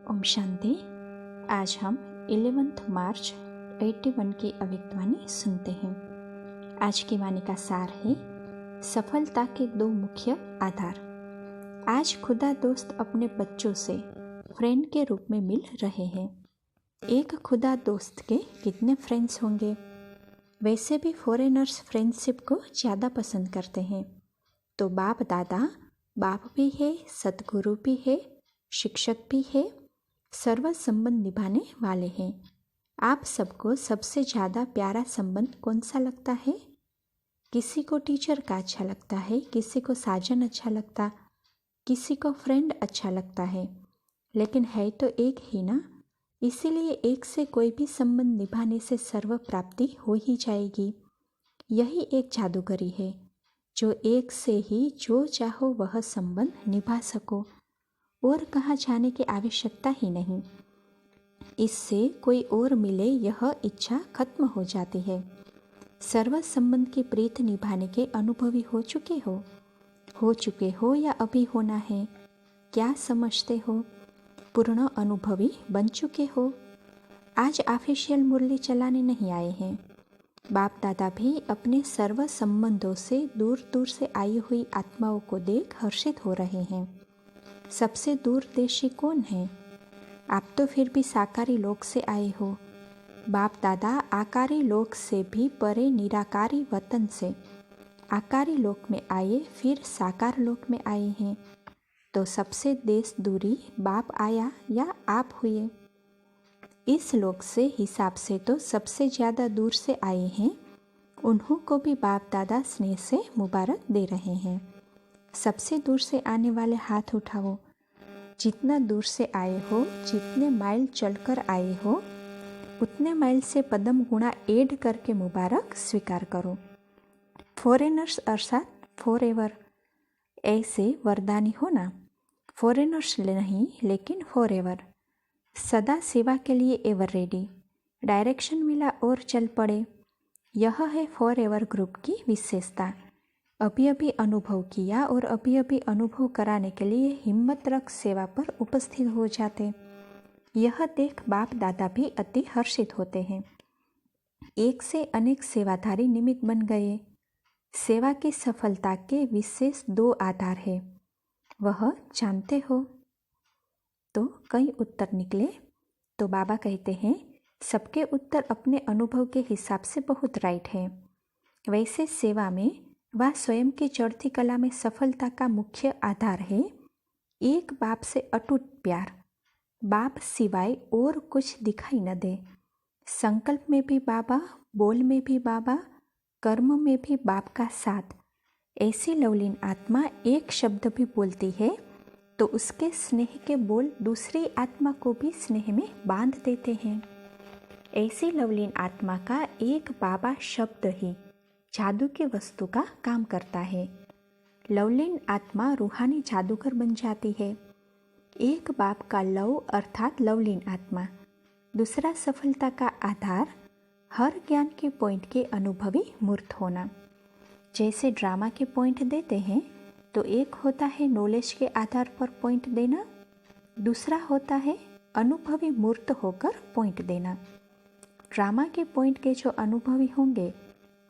ओम शांति। आज हम 11 मार्च 81 की अव्यक्तवाणी सुनते हैं। आज की वाणी का सार है सफलता के 2 मुख्य आधार। आज खुदा दोस्त अपने बच्चों से फ्रेंड के रूप में मिल रहे हैं। एक खुदा दोस्त के कितने फ्रेंड्स होंगे? वैसे भी फॉरेनर्स फ्रेंडशिप को ज़्यादा पसंद करते हैं। तो बाप दादा बाप भी है, सतगुरु भी है, शिक्षक भी है, सर्व संबंध निभाने वाले हैं। आप सबको सबसे ज़्यादा प्यारा संबंध कौन सा लगता है? किसी को टीचर का अच्छा लगता है, किसी को साजन अच्छा लगता, किसी को फ्रेंड अच्छा लगता है, लेकिन है तो एक ही ना। इसीलिए एक से कोई भी संबंध निभाने से सर्व प्राप्ति हो ही जाएगी। यही एक जादूगरी है जो एक से ही जो चाहो वह संबंध निभा सको और कहाँ जाने की आवश्यकता ही नहीं। इससे कोई और मिले यह इच्छा खत्म हो जाती है। सर्व संबंध की प्रीत निभाने के अनुभवी हो चुके हो या अभी होना है? क्या समझते हो? पूर्ण अनुभवी बन चुके हो? आज ऑफिशियल मुरली चलाने नहीं आए हैं। बाप दादा भी अपने सर्व संबंधों से दूर दूर से आई हुई आत्माओं को देख हर्षित हो रहे हैं। सबसे दूरदेशी कौन है? आप तो फिर भी साकारी लोक से आए हो। बाप दादा आकारी लोक से भी परे निराकारी वतन से आकारी लोक में आए, फिर साकार लोक में आए हैं। तो सबसे देश दूरी बाप आया या आप हुए? इस लोक से हिसाब से तो सबसे ज़्यादा दूर से आए हैं। उन्हों को भी बाप दादा स्नेह से मुबारक दे रहे हैं। सबसे दूर से आने वाले हाथ उठाओ। जितना दूर से आए हो, जितने माइल चलकर आए हो, उतने माइल से पदम गुणा ऐड करके मुबारक स्वीकार करो। फॉरेनर्स अर्थात फॉरएवर ऐसे वरदानी हो ना। फॉरेनर्स नहीं लेकिन फॉरएवर, सदा सेवा के लिए एवर रेडी। डायरेक्शन मिला और चल पड़े। यह है फॉरएवर ग्रुप की विशेषता। अभी अभी अनुभव किया और अभी अभी अनुभव कराने के लिए हिम्मत रख सेवा पर उपस्थित हो जाते। यह देख बाप दादा भी अति हर्षित होते हैं। एक से अनेक सेवाधारी निमित्त बन गए। सेवा की सफलता के विशेष 2 आधार है, वह जानते हो? तो कई उत्तर निकले। तो बाबा कहते हैं सबके उत्तर अपने अनुभव के हिसाब से बहुत राइट है। वैसे सेवा में वह स्वयं की चढ़ती कला में सफलता का मुख्य आधार है एक बाप से अटूट प्यार। बाप सिवाय और कुछ दिखाई न दे। संकल्प में भी बाबा, बोल में भी बाबा, कर्म में भी बाप का साथ। ऐसी लवलीन आत्मा एक शब्द भी बोलती है तो उसके स्नेह के बोल दूसरी आत्मा को भी स्नेह में बांध देते हैं। ऐसी लवलीन आत्मा का एक बाबा शब्द ही जादू की वस्तु का काम करता है। लवलीन आत्मा रूहानी जादूगर बन जाती है। एक बाप का लव अर्थात लवलीन आत्मा। दूसरा सफलता का आधार हर ज्ञान के पॉइंट के अनुभवी मूर्त होना। जैसे ड्रामा के पॉइंट देते हैं तो एक होता है नॉलेज के आधार पर पॉइंट देना, दूसरा होता है अनुभवी मूर्त होकर पॉइंट देना। ड्रामा के पॉइंट के जो अनुभवी होंगे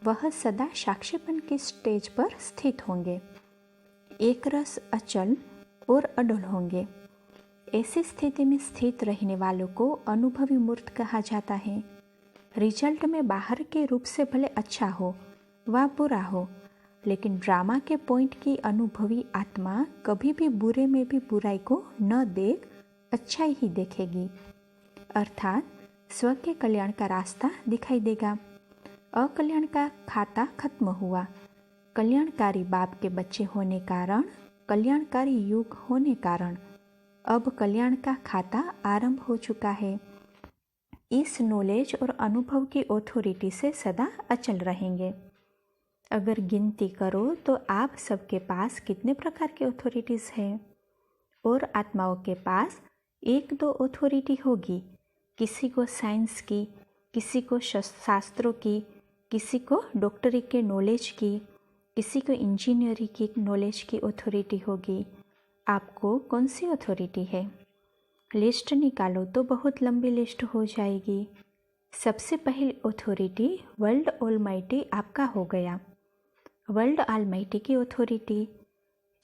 वह सदा साक्षीपन की स्टेज पर स्थित होंगे। एक रस अचल और अडल होंगे। ऐसी स्थिति में स्थित रहने वालों को अनुभवी मूर्त कहा जाता है। रिजल्ट में बाहर के रूप से भले अच्छा हो व बुरा हो, लेकिन ड्रामा के पॉइंट की अनुभवी आत्मा कभी भी बुरे में भी बुराई को न देख अच्छाई ही देखेगी। अर्थात स्व के कल्याण का रास्ता दिखाई देगा। अकल्याण का खाता खत्म हुआ। कल्याणकारी बाप के बच्चे होने कारण, कल्याणकारी युग होने कारण अब कल्याण का खाता आरंभ हो चुका है। इस नॉलेज और अनुभव की ऑथोरिटी से सदा अचल रहेंगे। अगर गिनती करो तो आप सबके पास कितने प्रकार की ऑथोरिटीज़ हैं? और आत्माओं के पास 1-2 ऑथोरिटी होगी। किसी को साइंस की, किसी को शास्त्रों की, किसी को डॉक्टरी के नॉलेज की, किसी को इंजीनियरिंग की नॉलेज की ऑथोरिटी होगी। आपको कौन सी ऑथोरिटी है? लिस्ट निकालो तो बहुत लंबी लिस्ट हो जाएगी। सबसे पहली अथॉरिटी वर्ल्ड ऑलमाइटी आपका हो गया। वर्ल्ड ऑलमाइटी की अथॉरिटी,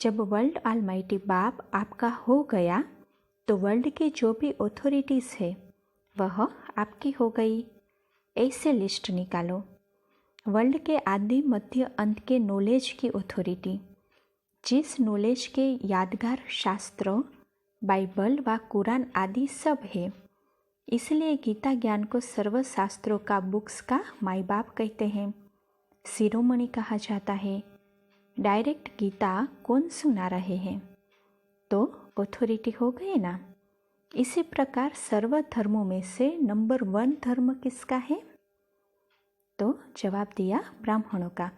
जब वर्ल्ड ऑलमाइटी बाप आपका हो गया तो वर्ल्ड की जो भी अथॉरिटीज़ है वह आपकी हो गई। ऐसे लिस्ट निकालो। वर्ल्ड के आदि मध्य अंत के नॉलेज की अथॉरिटी, जिस नॉलेज के यादगार शास्त्रों, बाइबल व कुरान आदि सब है, इसलिए गीता ज्ञान को सर्वशास्त्रों का बुक्स का माई बाप कहते हैं, शिरोमणि कहा जाता है। डायरेक्ट गीता कौन सुना रहे हैं? तो अथॉरिटी हो गए ना। इसी प्रकार सर्व धर्मों में से नंबर 1 धर्म किसका है? तो जवाब दिया ब्राह्मणों का।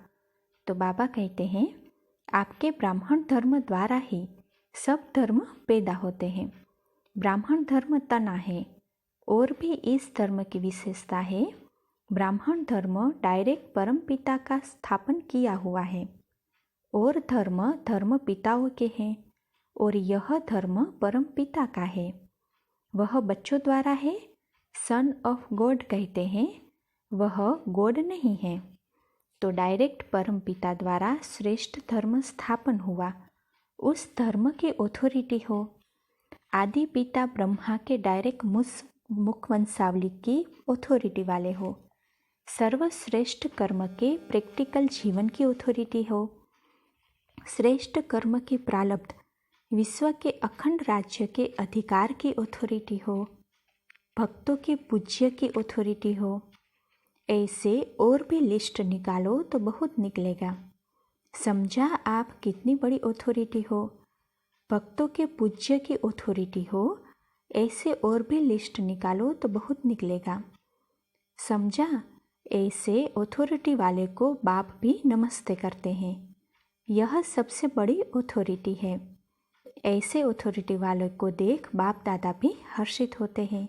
तो बाबा कहते हैं आपके ब्राह्मण धर्म द्वारा ही सब धर्म पैदा होते हैं। ब्राह्मण धर्म तना है। और भी इस धर्म की विशेषता है, ब्राह्मण धर्म डायरेक्ट परम पिता का स्थापन किया हुआ है और धर्म पिताओं के हैं और यह धर्म परम पिता का है। वह बच्चों द्वारा है। सन ऑफ गॉड कहते हैं, वह गॉड नहीं है। तो डायरेक्ट परम पिता द्वारा श्रेष्ठ धर्म स्थापन हुआ, उस धर्म की अथॉरिटी हो। आदि पिता ब्रह्मा के डायरेक्ट मुख वंशावली की अथॉरिटी वाले हो। सर्वश्रेष्ठ कर्म के प्रैक्टिकल जीवन की अथॉरिटी हो। श्रेष्ठ कर्म के प्रारब्ध विश्व के अखंड राज्य के अधिकार की अथॉरिटी हो। भक्तों के पूज्य की अथॉरिटी हो। ऐसे और भी लिस्ट निकालो तो बहुत निकलेगा। समझा आप कितनी बड़ी अथॉरिटी हो? भक्तों के पूज्य की अथॉरिटी हो। ऐसे और भी लिस्ट निकालो तो बहुत निकलेगा। समझा? ऐसे अथॉरिटी वाले को बाप भी नमस्ते करते हैं। यह सबसे बड़ी अथॉरिटी है। ऐसे अथॉरिटी वालों को देख बाप दादा भी हर्षित होते हैं।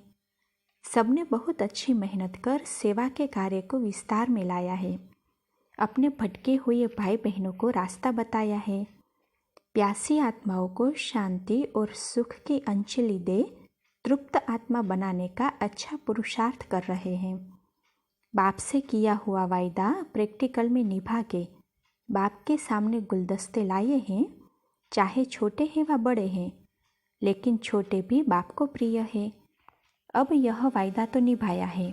सबने बहुत अच्छी मेहनत कर सेवा के कार्य को विस्तार में लाया है। अपने भटके हुए भाई बहनों को रास्ता बताया है। प्यासी आत्माओं को शांति और सुख की अंजलि दे तृप्त आत्मा बनाने का अच्छा पुरुषार्थ कर रहे हैं। बाप से किया हुआ वायदा प्रैक्टिकल में निभा के बाप के सामने गुलदस्ते लाए हैं। चाहे छोटे हैं व बड़े हैं, लेकिन छोटे भी बाप को प्रिय है। अब यह वायदा तो निभाया है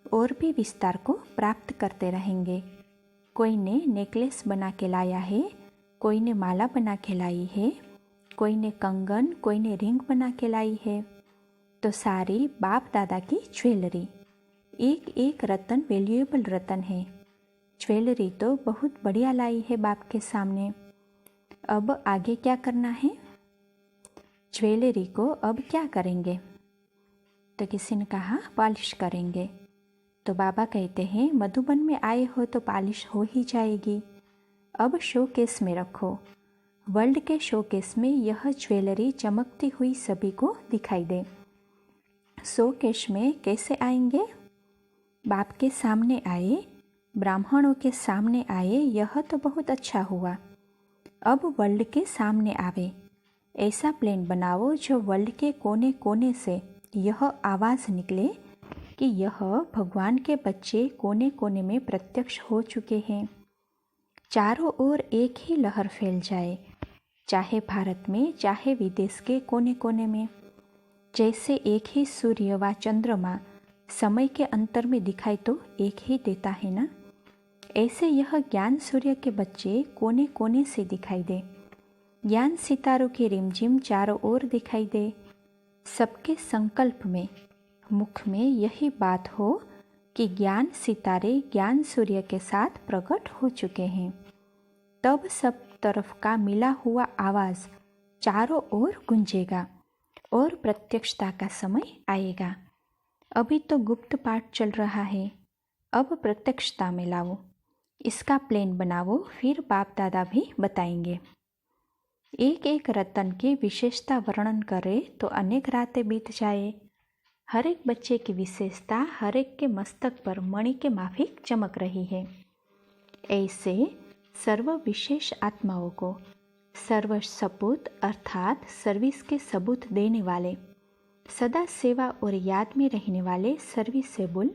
और भी विस्तार को प्राप्त करते रहेंगे। कोई ने नेकलेस बना के लाया है, कोई ने माला बना के लाई है, कोई ने कंगन, कोई ने रिंग बना के लाई है। तो सारी बाप दादा की ज्वेलरी, एक एक रतन वैल्यूएबल रतन है। ज्वेलरी तो बहुत बढ़िया लाई है बाप के सामने। अब आगे क्या करना है? ज्वेलरी को अब क्या करेंगे? तो किसी ने कहा पॉलिश करेंगे। तो बाबा कहते हैं मधुबन में आए हो तो पॉलिश हो ही जाएगी। अब शोकेस में रखो। वर्ल्ड के शोकेस में यह ज्वेलरी चमकती हुई सभी को दिखाई दे। शोकेस में कैसे आएंगे? बाप के सामने आए, ब्राह्मणों के सामने आए, यह तो बहुत अच्छा हुआ। अब वर्ल्ड के सामने आवे। ऐसा प्लेन बनाओ जो वर्ल्ड के कोने कोने से यह आवाज़ निकले कि यह भगवान के बच्चे कोने कोने में प्रत्यक्ष हो चुके हैं। चारों ओर एक ही लहर फैल जाए, चाहे भारत में चाहे विदेश के कोने कोने में। जैसे एक ही सूर्य व चंद्रमा समय के अंतर में दिखाई तो एक ही देता है ना, ऐसे यह ज्ञान सूर्य के बच्चे कोने कोने से दिखाई दे। ज्ञान सितारों की रिमझिम चारों ओर दिखाई दे। सबके संकल्प में, मुख में यही बात हो कि ज्ञान सितारे ज्ञान सूर्य के साथ प्रकट हो चुके हैं। तब सब तरफ का मिला हुआ आवाज़ चारों ओर गूंजेगा और प्रत्यक्षता का समय आएगा। अभी तो गुप्त पाठ चल रहा है, अब प्रत्यक्षता में लाओ। इसका प्लेन बनाओ, फिर बाप दादा भी बताएंगे। एक एक रतन की विशेषता वर्णन करे तो अनेक रातें बीत जाए। हर एक बच्चे की विशेषता हर एक के मस्तक पर मणि के माफिक चमक रही है। ऐसे सर्व विशेष आत्माओं को सर्व सपूत अर्थात सर्विस के सबूत देने वाले सदा सेवा और याद में रहने वाले सर्विसेबल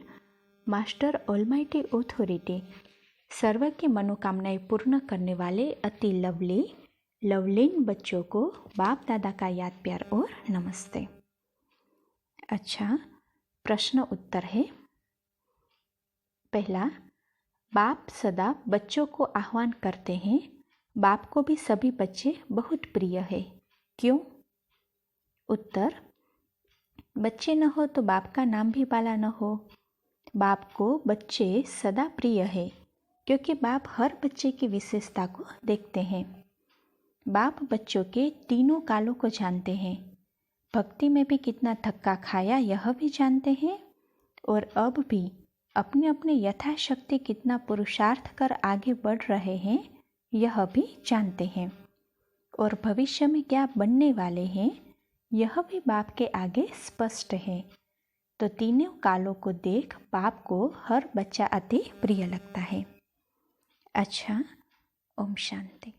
मास्टर ऑलमाइटी ऑथोरिटी, सर्व की मनोकामनाएं पूर्ण करने वाले अति लवलीन बच्चों को बाप दादा का याद प्यार और नमस्ते। अच्छा, प्रश्न उत्तर है। पहला, बाप सदा बच्चों को आह्वान करते हैं। बाप को भी सभी बच्चे बहुत प्रिय है, क्यों? उत्तर, बच्चे न हो तो बाप का नाम भी बाला न हो। बाप को बच्चे सदा प्रिय है क्योंकि बाप हर बच्चे की विशेषता को देखते हैं। बाप बच्चों के तीनों कालों को जानते हैं। भक्ति में भी कितना धक्का खाया यह भी जानते हैं, और अब भी अपने अपने यथाशक्ति कितना पुरुषार्थ कर आगे बढ़ रहे हैं यह भी जानते हैं, और भविष्य में क्या बनने वाले हैं यह भी बाप के आगे स्पष्ट है। तो तीनों कालों को देख बाप को हर बच्चा अति प्रिय लगता है। अच्छा, ओम शांति।